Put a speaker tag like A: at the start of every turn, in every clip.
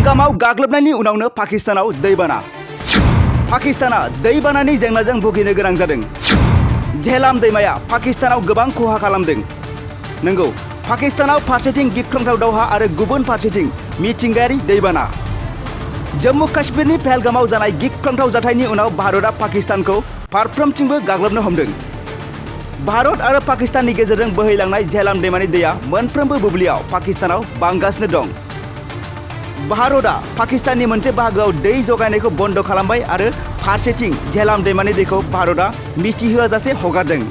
A: पहलगामाव गाग्लोबनायनि उनावनो पाकिस्तानाव दैबाना। पाकिस्ताना दैबानानि जेंनाजों भुगिनो गोनां जादों। झेलाम दैमाया पाकिस्तानाव गोबां खहा खालामदों। नंगौ, पाकिस्तानाव फारसेथिं गिख्रंथाव दावहा आरो गुबुन फारसेथिं मिथिंगायारि दैबाना। जम्मू काश्मीरनि पहलगामाव जानाय गिख्रंथाव जाथायनि उनाव भारतआ पाकिस्तानखौ फारफ्रोमथिंबो गाग्लोबनो हमदों। भारत आरो पाकिस्ताननि गेजेरजों बोहैलांनाय झेलाम दैमानि दैया मोनफ्रोमबो बुब्लियाव पाकिस्तानाव बांगासिनो दं। भारतआ पाकिस्ताननि मोनसे बाहागोआव दै जगायनायखौ बन्द खालामबाय आरो फारसेथिं झेलाम दैमानि दैखौ भारतआ मिथिहोआजासे हगारदों।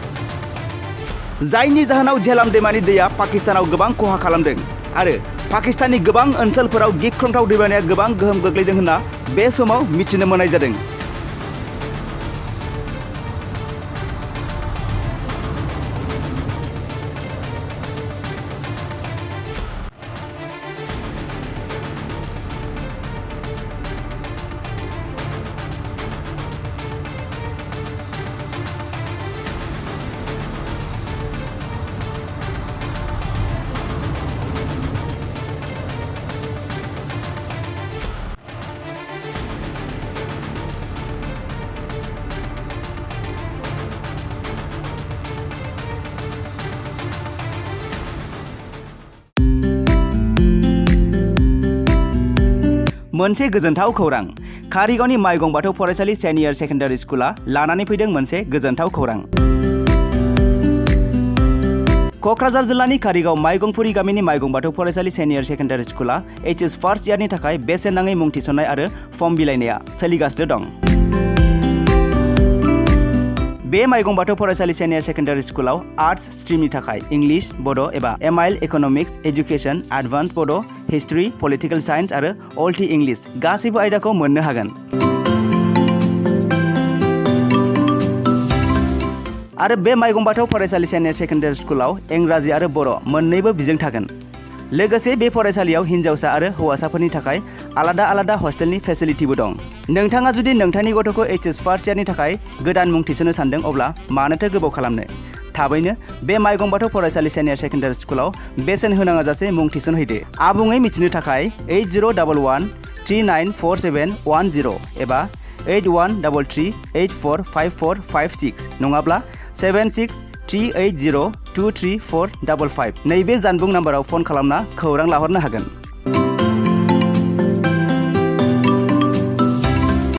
A: जायनि जाहोनाव झेलाम दैमानि दैया पाकिस्तानाव गोबां खहा खालामदों आरो पाकिस्ताननि गोबां ओनसोलफोराव गिख्रंथाव दैबानाया गोबां गोहोम गोग्लैदों होनना बे समाव मिथिनो मोननाय जादों। मोनसे गोजोनथाव खौरां। कारिगावनि माइगं बाथौ फरायसालि सिनियर सेकेन्डारि स्कुला लानानै फैदों मोनसे गोजोनथाव खौरां। क'क्राझार जिल्लानि कारिगाव माइगंफुरि गामिनि माइगं बाथौ फरायसालि सिनियर सेकेन्डारि स्कुला HS फार्स्ट इयारनि थाखाय बेसेन नाङै मुं थिसननाय आरो फर्म बिलाइनाया सोलिगासिनो दं। बे माइगं बाथौ फरायसालि सिनियर सेकेन्डारि स्कुलाव आर्ट्स स्ट्रिमनि थाखाय इंलिश, बड' एबा MIL इक'नमिक्स, एजुकेसन, एडभान्स बड', हिस्ट्रि, पलिटिकेल साइन्स आरो अल्टि इंलिश गासैबो आयदाखौ मोननो हागोन। आरो बे माइगं बाथौ फरायसालि सिनियर सेकेन्डारि स्कुलाव इंराजि आरो बर' मोन्नैबो बिजों थागोन। लोगोसे बे फरायसालियाव हिन्जावसा आरो हौवासाफोरनि थाखाय आलादा आलादा हस्टेलनि फेसिलिटिबो दं। नोंथाङा जुदि नोंथांनि गथ'खौ HS फार्स्ट इयारनि थाखाय गोदान मुं थिसननो सानदों अब्ला मानोथो गोबाव खालामनो? थाबैनो बे माइगं बाथौ फरायसालि सिनियर सेकेन्डारि स्कुलाव बेसेन होनाङाजासे मुं थिसनहैदो। आबुङै मिथिनो थाखाय 8011394710 एबा 8133845456 नङाब्ला 7638023455 नैबे जानबुं नाम्बाराव फन खालामना खौरां लाहरनो हागोन।